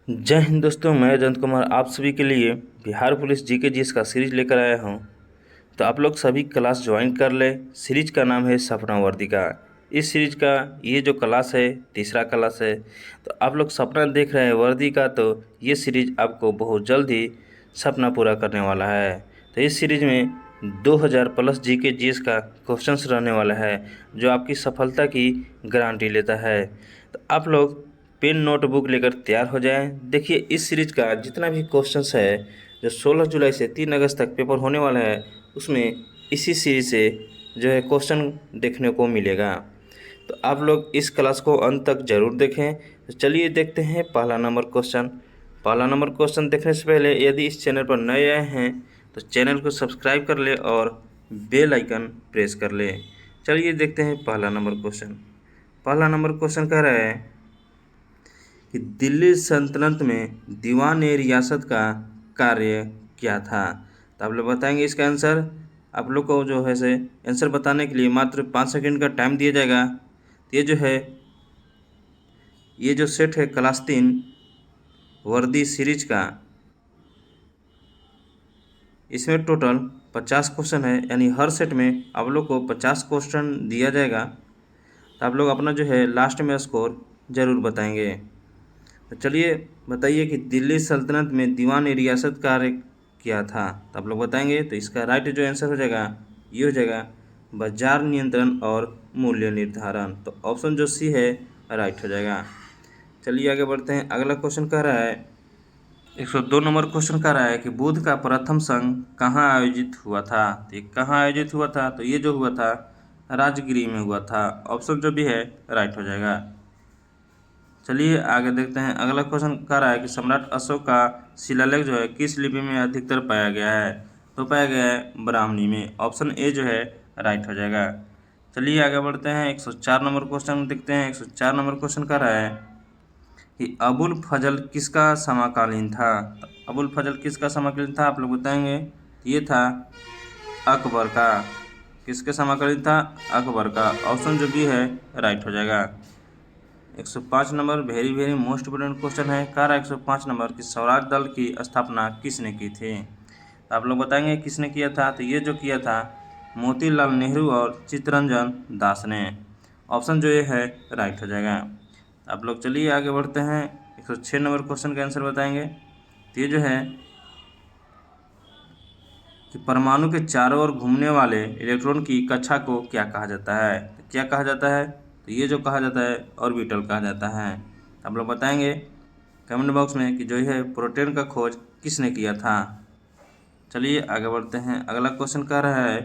जय हिंद दोस्तों, मैं जयंत कुमार आप सभी के लिए बिहार पुलिस जीके जीएस का सीरीज लेकर आया हूं। तो आप लोग सभी क्लास ज्वाइन कर ले। सीरीज का नाम है सपना वर्दी का। इस सीरीज का ये जो क्लास है तीसरा क्लास है। तो आप लोग सपना देख रहे हैं वर्दी का, तो ये सीरीज आपको बहुत जल्द ही सपना पूरा करने वाला है। तो इस सीरीज में 2000 प्लस जीके जीएस का क्वेश्चंस रहने वाला है, जो आपकी सफलता की गारंटी लेता है। तो आप लोग पेन नोटबुक लेकर तैयार हो जाएं। देखिए, इस सीरीज का जितना भी क्वेश्चंस है, जो 16 जुलाई से 3 अगस्त तक पेपर होने वाला है, उसमें इसी सीरीज से जो है क्वेश्चन देखने को मिलेगा। तो आप लोग इस क्लास को अंत तक जरूर देखें। तो चलिए देखते हैं पहला नंबर क्वेश्चन। पहला नंबर क्वेश्चन देखने से पहले यदि इस चैनल पर नए आए हैं तो चैनल को सब्सक्राइब कर ले और बेल आइकन प्रेस कर ले। चलिए देखते हैं पहला नंबर क्वेश्चन। पहला नंबर क्वेश्चन कह रहा है कि दिल्ली सल्तनत में दीवान ए रियासत का कार्य क्या था। तो आप लोग बताएंगे इसका आंसर। आप लोग को जो है से आंसर बताने के लिए मात्र 5 सेकंड का टाइम दिया जाएगा। तो ये जो सेट है क्लास 3 वर्दी सीरीज का, इसमें टोटल 50 क्वेश्चन है, यानी हर सेट में आप लोग को 50 क्वेश्चन दिया जाएगा। तो आप लोग अपना जो है लास्ट में स्कोर ज़रूर बताएंगे। तो चलिए बताइए कि दिल्ली सल्तनत में दीवान ए रियासत कार्य क्या था। तो आप लोग बताएंगे। तो इसका राइट जो आंसर हो जाएगा ये हो जाएगा बाजार नियंत्रण और मूल्य निर्धारण। तो ऑप्शन जो सी है राइट हो जाएगा। चलिए आगे बढ़ते हैं। अगला क्वेश्चन कह रहा है 102 नंबर क्वेश्चन कह रहा है कि बुद्ध का प्रथम संघ कहाँ आयोजित हुआ था। तो ये कहाँ आयोजित हुआ था, तो ये जो हुआ था राजगिरी में हुआ था। ऑप्शन जो भी है राइट हो जाएगा। चलिए आगे देखते हैं। अगला क्वेश्चन कह रहा है कि सम्राट अशोक का शिलालेख जो है किस लिपि में अधिकतर पाया गया है। तो पाया गया है ब्राह्मणी में। ऑप्शन ए जो है राइट हो जाएगा। चलिए आगे बढ़ते हैं। 104 नंबर क्वेश्चन देखते हैं। 104 नंबर क्वेश्चन कह रहा है कि अबुल फजल किसका समकालीन था। तो अबुल फजल किसका समकालीन था आप लोग बताएंगे। ये था अकबर का। किसके समकालीन था, अकबर का। ऑप्शन जो भी है राइट हो जाएगा। 105 number very very most important question है। कह रहा है 105 नंबर कि स्वराज दल की स्थापना किसने की थी। तो आप लोग बताएंगे किसने किया था। तो ये जो किया था मोतीलाल नेहरू और चित्तरंजन दास ने। ऑप्शन जो ये है राइट हो जाएगा। आप लोग चलिए आगे बढ़ते हैं। 106 नंबर क्वेश्चन का आंसर बताएंगे। तो ये जो है कि परमाणु के चारों ओर घूमने वाले इलेक्ट्रॉन की कक्षा को क्या कहा जाता है। तो क्या कहा जाता है, तो ये जो कहा जाता है ऑर्बिटल कहा जाता है। आप लोग बताएंगे कमेंट बॉक्स में कि जो है प्रोटॉन का खोज किसने किया था। चलिए आगे बढ़ते हैं। अगला क्वेश्चन कह रहा है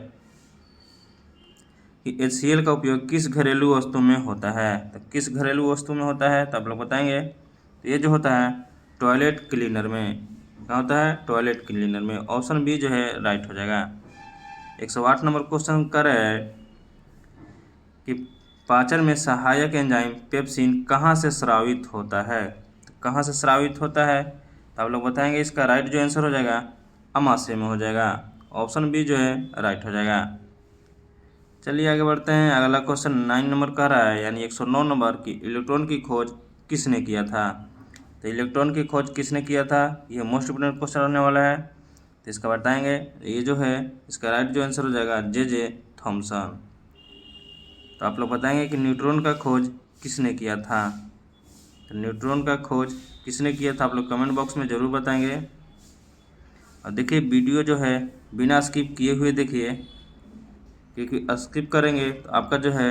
कि HCl का उपयोग किस घरेलू वस्तु में होता है। तो किस घरेलू वस्तु में होता है, तो आप लोग बताएंगे। तो ये जो होता है टॉयलेट क्लीनर में। कहाँ होता है, टॉयलेट क्लीनर में। ऑप्शन बी जो है राइट हो जाएगा। 108 नंबर क्वेश्चन कर रहा है कि पाचन में सहायक एंजाइम पेप्सिन कहाँ से स्रावित होता है। तो कहाँ से स्रावित होता है, तो आप लोग बताएंगे। इसका राइट जो आंसर हो जाएगा अमाशय में हो जाएगा। ऑप्शन बी जो है राइट हो जाएगा। चलिए आगे बढ़ते हैं। अगला क्वेश्चन 9 नंबर कह रहा है, यानी 109 नंबर की इलेक्ट्रॉन की खोज किसने किया था। तो इलेक्ट्रॉन की खोज किसने किया था, ये मोस्ट इम्पोर्टेंट क्वेश्चन रहने वाला है। तो इसका बताएंगे। ये जो है इसका राइट जो आंसर हो जाएगा जे थॉमसन। तो आप लोग बताएंगे कि न्यूट्रॉन का खोज किसने किया था। तो न्यूट्रॉन का खोज किसने किया था आप लोग कमेंट बॉक्स में ज़रूर बताएंगे। और देखिए वीडियो जो है बिना स्किप किए हुए देखिए, क्योंकि स्किप करेंगे तो आपका जो है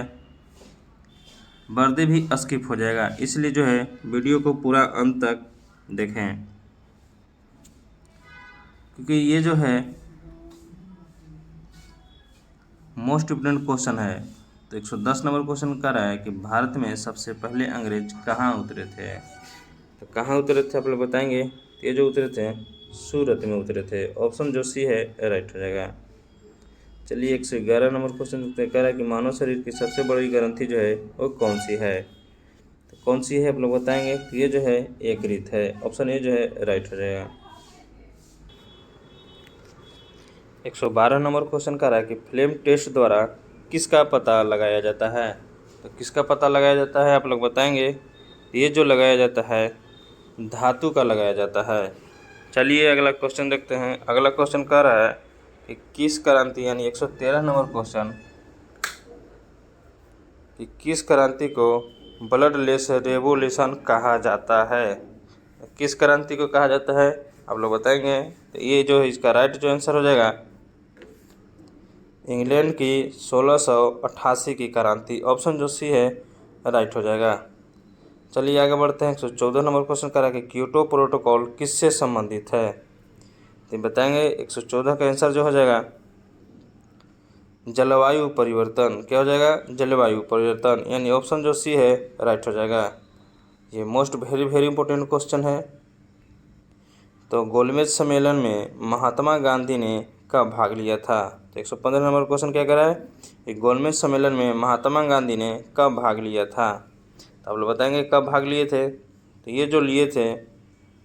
वर्दी भी स्किप हो जाएगा। इसलिए जो है वीडियो को पूरा अंत तक देखें, क्योंकि ये जो है मोस्ट इम्पोर्टेंट क्वेश्चन है। तो 110 नंबर क्वेश्चन कर रहा है कि भारत में सबसे पहले अंग्रेज कहाँ उतरे थे। तो कहाँ उतरे थे आप लोग बताएंगे। तो ये जो उतरे थे सूरत में उतरे थे। ऑप्शन जो सी है राइट हो जाएगा। चलिए 111 नंबर क्वेश्चन कह रहा है कि मानव शरीर की सबसे बड़ी ग्रंथि जो है वो कौन सी है। तो कौन सी है आप लोग बताएंगे। तो ये जो है यकृत है। ऑप्शन ए जो है राइट हो जाएगा। 112 नंबर क्वेश्चन कह रहा है कि फ्लेम टेस्ट द्वारा किसका पता लगाया जाता है। तो किसका पता लगाया जाता है आप लोग बताएंगे। ये जो लगाया जाता है धातु का लगाया जाता है। चलिए अगला क्वेश्चन देखते हैं। अगला क्वेश्चन कह रहा है कि किस क्रांति यानी 113 नंबर क्वेश्चन, कि किस क्रांति को ब्लडलेस रेवोल्यूशन कहा जाता है। किस क्रांति को कहा जाता है आप लोग बताएंगे। तो ये जो इसका राइट जो आंसर हो जाएगा, इंग्लैंड की 1688 की क्रांति, ऑप्शन जो सी है राइट हो जाएगा। चलिए आगे बढ़ते हैं। 114 नंबर क्वेश्चन करा कि क्योटो प्रोटोकॉल किससे संबंधित है। तो बताएंगे 114 का आंसर जो हो जाएगा जलवायु परिवर्तन। क्या हो जाएगा, जलवायु परिवर्तन, यानी ऑप्शन जो सी है राइट हो जाएगा। ये मोस्ट वेरी इंपॉर्टेंट क्वेश्चन है। तो गोलमेज सम्मेलन में महात्मा गांधी ने कब भाग लिया था। तो 115 नंबर क्वेश्चन क्या करा है कि गोलमेज सम्मेलन में महात्मा गांधी ने कब भाग लिया था। तो आप लोग बताएंगे कब भाग लिए थे। तो ये जो लिए थे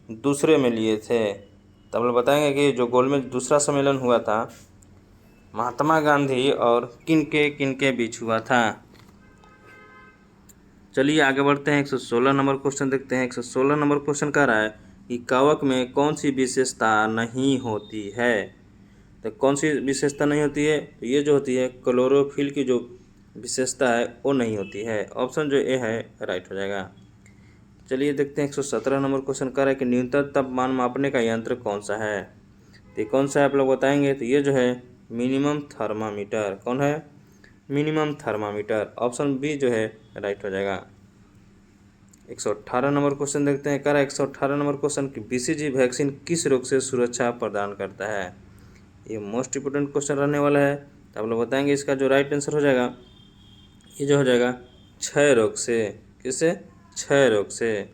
दूसरे में लिए थे। तो आप लोग बताएंगे कि जो गोलमेज दूसरा सम्मेलन हुआ था महात्मा गांधी और किनके बीच हुआ था। चलिए आगे बढ़ते हैं। 116 नंबर क्वेश्चन देखते हैं। 116 नंबर क्वेश्चन कह रहा है कि कवक में कौन सी विशेषता नहीं होती है। तो कौन सी विशेषता नहीं होती है, तो ये जो होती है क्लोरोफिल की जो विशेषता है वो नहीं होती है। ऑप्शन जो ए है राइट हो जाएगा। चलिए देखते हैं। 117 नंबर क्वेश्चन कह रहा है कि न्यूनतम तापमान मापने का यंत्र कौन सा है। तो ये कौन सा है आप लोग बताएंगे। तो ये जो है मिनिमम थर्मामीटर। कौन है, मिनिमम थर्मामीटर, ऑप्शन बी जो है राइट हो जाएगा। 118 नंबर क्वेश्चन देखते हैं। कह रहा है 118 नंबर क्वेश्चन कि बीसीजी वैक्सीन किस रोग से सुरक्षा प्रदान करता है। ये मोस्ट इंपोर्टेंट क्वेश्चन रहने वाला है। तो आप लोग बताएंगे इसका जो राइट आंसर हो जाएगा ये जो हो जाएगा क्षय रोग से। किससे, क्षय रोग से।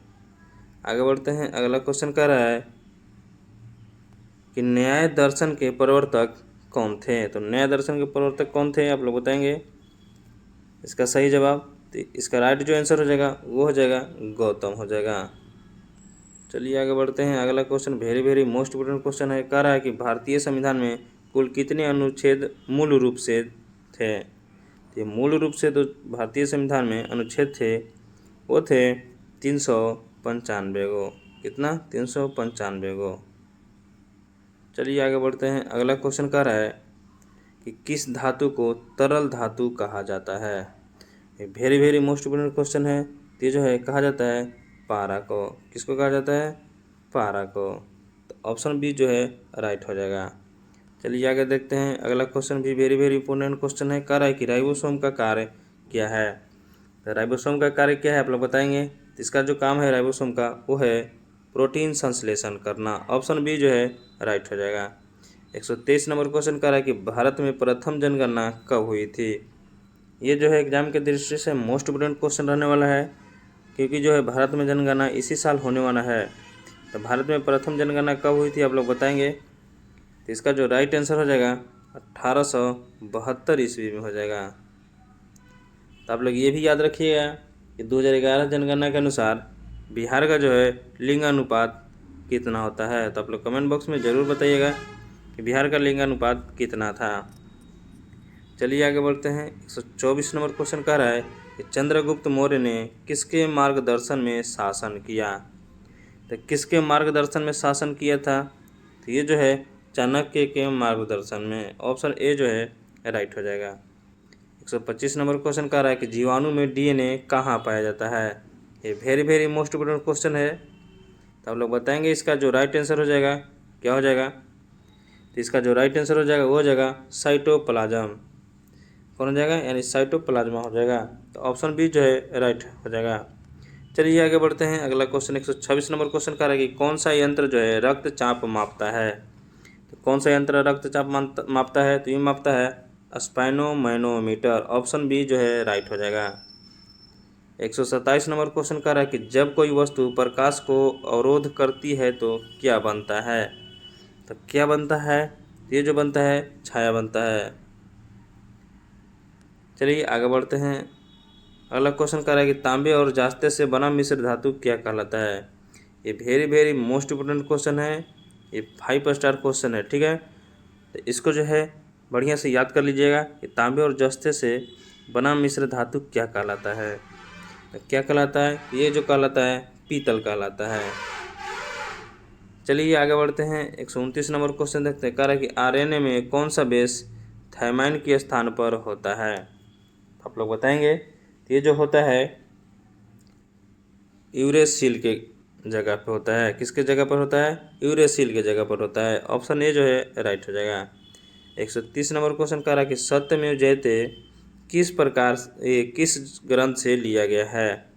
आगे बढ़ते हैं। अगला क्वेश्चन कह रहा है कि न्याय दर्शन के प्रवर्तक कौन थे। तो न्याय दर्शन के प्रवर्तक कौन थे आप लोग बताएंगे इसका सही जवाब। तो इसका राइट जो आंसर हो जाएगा वो हो जाएगा गौतम हो जाएगा। चलिए आगे बढ़ते हैं। अगला question very most important question है। कह रहा है कि भारतीय संविधान में कुल कितने अनुच्छेद मूल रूप से थे। तो मूल रूप से तो भारतीय संविधान में अनुच्छेद थे वो थे 395 गो। कितना, 395 गो। चलिए आगे बढ़ते हैं। अगला क्वेश्चन कह रहा है कि किस धातु को तरल धातु कहा जाता है। ये वेरी मोस्ट इंपोर्टेंट क्वेश्चन है। ये जो है कहा जाता है पारा को। किसको कहा जाता है, पारा को। तो ऑप्शन बी जो है राइट हो जाएगा। चलिए आगे देखते हैं। अगला क्वेश्चन भी वेरी इंपॉर्टेंट क्वेश्चन है। कह रहा है कि राइबोसोम का कार्य क्या है। तो राइबोसोम का कार्य क्या है आप लोग बताएंगे। तो इसका जो काम है राइबोसोम का वो है प्रोटीन संश्लेषण करना। ऑप्शन बी जो है राइट हो जाएगा। 123 नंबर क्वेश्चन कह रहा है कि भारत में प्रथम जनगणना कब हुई थी। ये जो है एग्जाम के दृष्टि से मोस्ट इंपोर्टेंट क्वेश्चन रहने वाला है, क्योंकि जो है भारत में जनगणना इसी साल होने वाला है। तो भारत में प्रथम जनगणना कब हुई थी आप लोग बताएंगे। तो इसका जो राइट आंसर हो जाएगा 1872 ईस्वी में हो जाएगा। तो आप लोग ये भी याद रखिएगा कि 2011 जनगणना के अनुसार बिहार का जो है लिंग अनुपात कितना होता है। तो आप लोग कमेंट बॉक्स में ज़रूर बताइएगा कि बिहार का लिंग अनुपात कितना था। चलिए आगे बढ़ते हैं। 124 नंबर क्वेश्चन कह रहा है कि चंद्रगुप्त मौर्य ने किसके मार्गदर्शन में शासन किया। तो किसके मार्गदर्शन में शासन किया था। तो ये जो है चाणक्य के मार्गदर्शन में। ऑप्शन ए जो है राइट हो जाएगा। 125 नंबर क्वेश्चन कह रहा है कि जीवाणु में डीएनए कहाँ पाया जाता है। ये वेरी मोस्ट इंपोर्टेंट क्वेश्चन है। तो आप लोग बताएंगे इसका जो राइट आंसर हो जाएगा क्या हो जाएगा। तो इसका जो राइट आंसर हो जाएगा वो हो जाएगा साइटोप्लाज्म। कौन हो जाएगा, यानी साइटोप्लाज्मा हो जाएगा। तो ऑप्शन बी जो है राइट हो जाएगा। चलिए आगे बढ़ते हैं। अगला क्वेश्चन 126 नंबर क्वेश्चन कह रहा है कि कौन सा यंत्र जो है रक्तचाप मापता है। तो कौन सा यंत्र रक्तचाप मापता है। तो ये मापता है स्पाइनोमैनोमीटर। ऑप्शन बी जो है राइट हो जाएगा। 127 नंबर क्वेश्चन कह रहा है कि जब कोई वस्तु प्रकाश को अवरोध करती है तो क्या बनता है। तो क्या बनता है, ये जो बनता है छाया बनता है। चलिए आगे बढ़ते हैं। अगला क्वेश्चन कह रहा है कि तांबे और जास्ते से बना मिश्र धातु क्या कहलाता है। ये वेरी मोस्ट इंपोर्टेंट क्वेश्चन है। ये 5 स्टार क्वेश्चन है, ठीक है। तो इसको जो है बढ़िया से याद कर लीजिएगा कि तांबे और जस्ते से बना मिश्र धातु क्या कहलाता है। तो क्या कहलाता है, ये जो कहलाता है पीतल कहलाता है। चलिए आगे बढ़ते हैं। 129 नंबर क्वेश्चन देखते हैं। कह रहा है कि आरएनए में कौन सा बेस थायमाइन के स्थान पर होता है? आप लोग बताएंगे। तो ये जो होता है यूरेसिल के जगह पे होता है। किसके जगह पर होता है? यूरेसिल के जगह पर होता है। ऑप्शन ए जो है राइट हो जाएगा। 130 नंबर क्वेश्चन कह रहा है कि सत्यमेव जयते किस ग्रंथ से लिया गया है?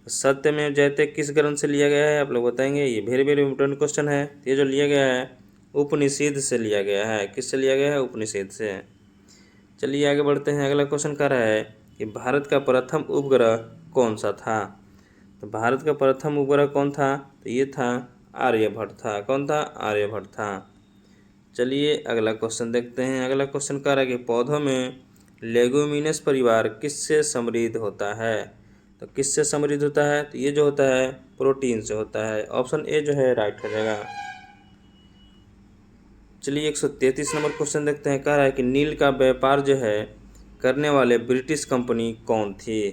सत्यमेव जयते किस ग्रंथ से लिया गया है? आप लोग बताएंगे। ये वेरी वेरी इंपॉर्टेंट क्वेश्चन है। ये जो लिया गया है उपनिषद से लिया गया है। किससे लिया गया है? उपनिषद से। चलिए आगे बढ़ते हैं। अगला क्वेश्चन कह रहा है कि भारत का प्रथम उपग्रह कौन सा था? तो भारत का प्रथम उपग्रह कौन था? तो ये था आर्यभट्ट था। कौन था? आर्यभट्ट था। चलिए अगला क्वेश्चन देखते हैं। अगला क्वेश्चन कह रहा है कि पौधों में लेगुमिनस परिवार किससे समृद्ध होता है? तो किससे समृद्ध होता है? तो ये जो होता है प्रोटीन से होता है। ऑप्शन ए जो है राइट हो जाएगा। चलिए 133 नंबर क्वेश्चन देखते हैं। कह रहा है कि नील का व्यापार जो है करने वाले ब्रिटिश कंपनी कौन थी?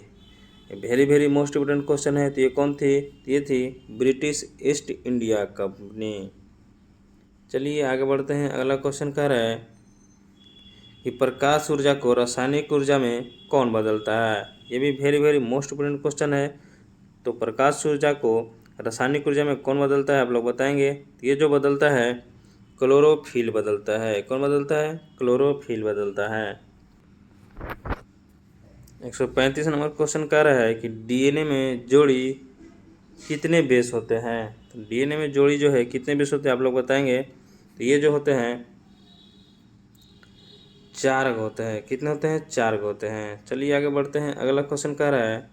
Very very most important question है। तो ये कौन थी? ये थी ब्रिटिश ईस्ट इंडिया कंपनी। चलिए आगे बढ़ते हैं। अगला क्वेश्चन कह रहा है कि प्रकाश ऊर्जा को रासायनिक ऊर्जा में कौन बदलता है? ये भी very very most important question है। तो प्रकाश ऊर्जा को रासायनिक ऊर्जा में कौन बदलता है? आप लोग बताएंगे। तो ये जो बदलता है क्लोरोफिल बदलता है। कौन बदलता है? क्लोरोफिल बदलता है। 135 नंबर क्वेश्चन कह रहा है कि डीएनए में जोड़ी कितने बेस होते हैं? तो डीएनए में जोड़ी जो है कितने बेस होते हैं? आप लोग बताएंगे। तो ये जो होते हैं 4 होते हैं। कितने होते हैं? 4 होते हैं। चलिए आगे बढ़ते हैं। अगला क्वेश्चन कह रहा है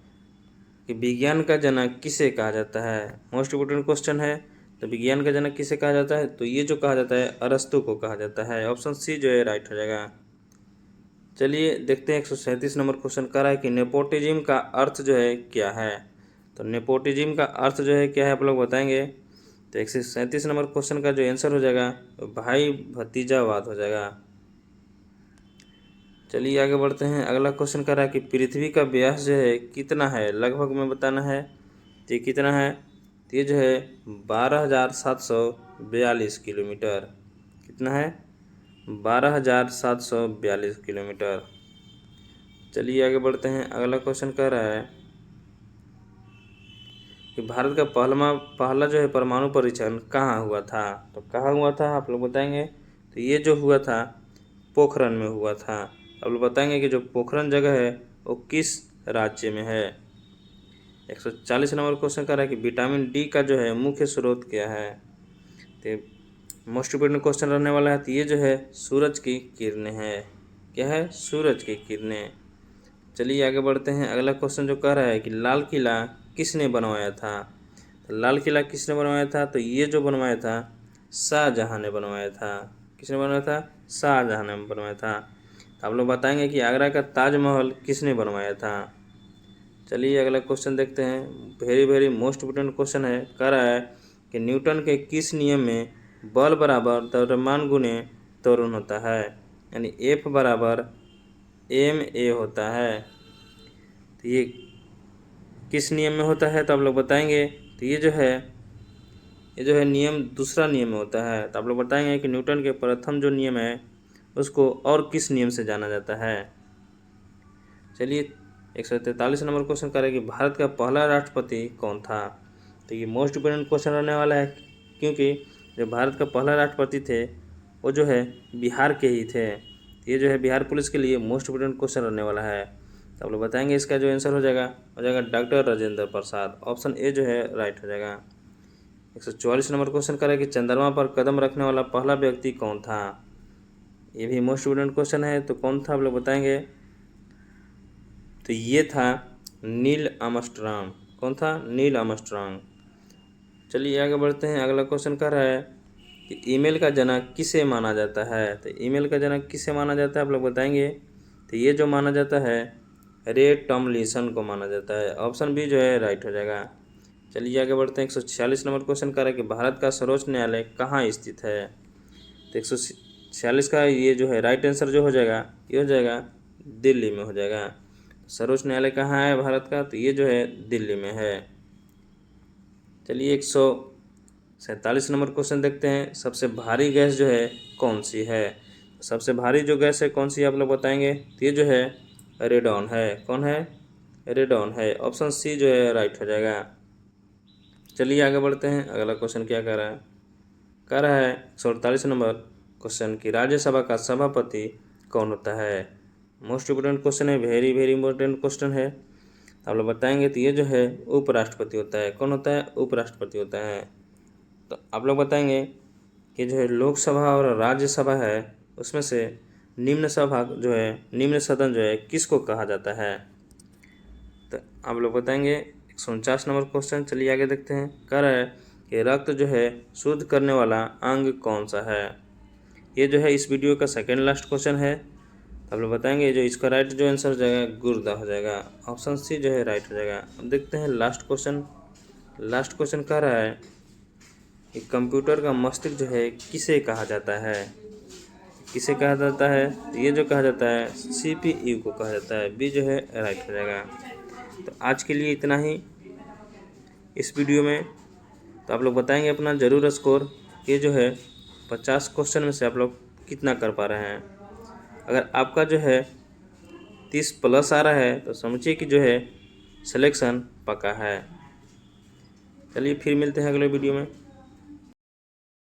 कि विज्ञान का जनक किसे कहा जाता है? मोस्ट इम्पोर्टेंट क्वेश्चन है। तो विज्ञान का जनक किसे कहा जाता है? तो ये जो कहा जाता है अरस्तु को कहा जाता है। ऑप्शन सी जो है राइट हो जाएगा। चलिए देखते हैं। 137 नंबर क्वेश्चन कह रहा है कि नेपोटिज्म का अर्थ जो है क्या है? तो नेपोटिज्म का अर्थ जो है क्या है? आप लोग बताएंगे। तो 137 नंबर क्वेश्चन का जो आंसर हो जाएगा भाई भतीजावाद हो जाएगा। चलिए आगे बढ़ते हैं। अगला क्वेश्चन कर रहा है कि पृथ्वी का व्यास जो है कितना है? लगभग में बताना है। तो ये कितना है? तो ये जो है 12,742 किलोमीटर। कितना है? 12,742 किलोमीटर। चलिए आगे बढ़ते हैं। अगला क्वेश्चन कह रहा है कि भारत का पहला जो है परमाणु परीक्षण कहाँ हुआ था? तो कहाँ हुआ था? आप लोग बताएंगे। तो ये जो हुआ था पोखरण में हुआ था। आप लोग बताएंगे कि जो पोखरण जगह है वो किस राज्य में है? 140 नंबर क्वेश्चन कर रहा है कि विटामिन डी का जो है मुख्य स्रोत क्या है? तो मोस्ट इम्पोर्टेंट क्वेश्चन रहने वाला है। तो ये जो है सूरज की किरणें हैं। क्या है? सूरज की किरणें। चलिए आगे बढ़ते हैं। अगला क्वेश्चन जो कह रहा है कि लाल किला किसने बनवाया था? तो लाल किला किसने बनवाया था? तो ये जो बनवाया था शाहजहाँ ने बनवाया था। किसने बनवाया था? शाहजहाँ ने बनवाया था। तो आप लोग बताएंगे कि आगरा का ताजमहल किसने बनवाया था? चलिए अगला क्वेश्चन देखते हैं। Very very most important question है। कह रहा है कि न्यूटन के किस नियम में बल बराबर द्रव्यमान गुणे त्वरण होता है? यानी F बराबर ma होता है। तो ये किस नियम में होता है? तो आप लोग बताएंगे। तो ये जो है नियम दूसरा नियम में होता है। तो आप लोग बताएंगे कि न्यूटन के प्रथम जो नियम है उसको और किस नियम से जाना जाता है? चलिए 143 नंबर क्वेश्चन करें कि भारत का पहला राष्ट्रपति कौन था? तो ये मोस्ट इम्पोर्टेंट क्वेश्चन रहने वाला है, क्योंकि जो भारत का पहला राष्ट्रपति थे वो जो है बिहार के ही थे। ये जो है बिहार पुलिस के लिए मोस्ट इम्पोर्टेंट क्वेश्चन रहने वाला है। तो आप लोग बताएंगे। इसका जो आंसर हो जाएगा doctor Rajendra Prasad. Option A जो है राइट हो जाएगा। 144 नंबर क्वेश्चन करें कि चंद्रमा पर कदम रखने वाला पहला व्यक्ति कौन था? ये भी मोस्ट इम्पोर्टेंट क्वेश्चन है। तो कौन था? आप लोग बताएंगे। तो ये था नील आर्मस्ट्रांग। कौन था? Neil Armstrong. चलिए आगे बढ़ते हैं। अगला क्वेश्चन कह रहा है कि ईमेल का जनक किसे माना जाता है? तो ईमेल का जनक किसे माना जाता है? आप लोग बताएंगे। तो ये जो माना जाता है रे टॉमलिंसन को माना जाता है। ऑप्शन बी जो है राइट हो जाएगा। चलिए आगे बढ़ते हैं। 146 नंबर क्वेश्चन कह रहा है कि भारत का सर्वोच्च न्यायालय कहाँ स्थित है? तो 146 का ये जो है राइट आंसर जो हो जाएगा ये हो जाएगा दिल्ली में हो जाएगा। सर्वोच्च न्यायालय कहाँ है भारत का? तो ये जो है दिल्ली में है। चलिए 47 नंबर क्वेश्चन देखते हैं, सबसे भारी गैस जो है कौन सी है। सबसे भारी जो गैस है कौन सी आप लोग बताएंगे, तो ये जो है रेडॉन है। कौन है, रेडॉन है। ऑप्शन सी जो है राइट हो जाएगा। चलिए आगे बढ़ते हैं, अगला क्वेश्चन क्या कह रहा है, कह रहा है 47 नंबर क्वेश्चन की राज्यसभा का सभापति कौन होता है। मोस्ट इम्पोर्टेंट क्वेश्चन है, वेरी वेरी इंपॉर्टेंट क्वेश्चन है। आप लोग बताएंगे तो ये जो है उपराष्ट्रपति होता है। कौन होता है, उपराष्ट्रपति होता है। तो आप लोग बताएंगे कि जो है लोकसभा और राज्यसभा है उसमें से निम्न सभा जो है, निम्न सदन जो है किसको कहा जाता है। तो आप लोग बताएंगे 149 नंबर क्वेश्चन। चलिए आगे देखते हैं, कह रहा है कि रक्त जो है शुद्ध करने वाला अंग कौन सा है। ये जो है इस वीडियो का सेकेंड लास्ट क्वेश्चन है। आप लोग बताएंगे जो इसका राइट जो आंसर हो जाएगा गुर्दा हो जाएगा। ऑप्शन सी जो है राइट हो जाएगा। अब देखते हैं लास्ट क्वेश्चन। लास्ट क्वेश्चन कह रहा है कि कंप्यूटर का मस्तिष्क जो है किसे कहा जाता है। किसे कहा जाता है, तो ये जो कहा जाता है CPU को कहा जाता है। बी जो है राइट हो जाएगा। तो आज के लिए इतना ही इस वीडियो में। तो आप लोग बताएंगे अपना ज़रूर स्कोर, ये जो है 50 क्वेश्चन में से आप लोग कितना कर पा रहे हैं। अगर आपका जो है 30 प्लस आ रहा है तो समझिए कि जो है सिलेक्शन पक्का है। चलिए फिर मिलते हैं अगले वीडियो में।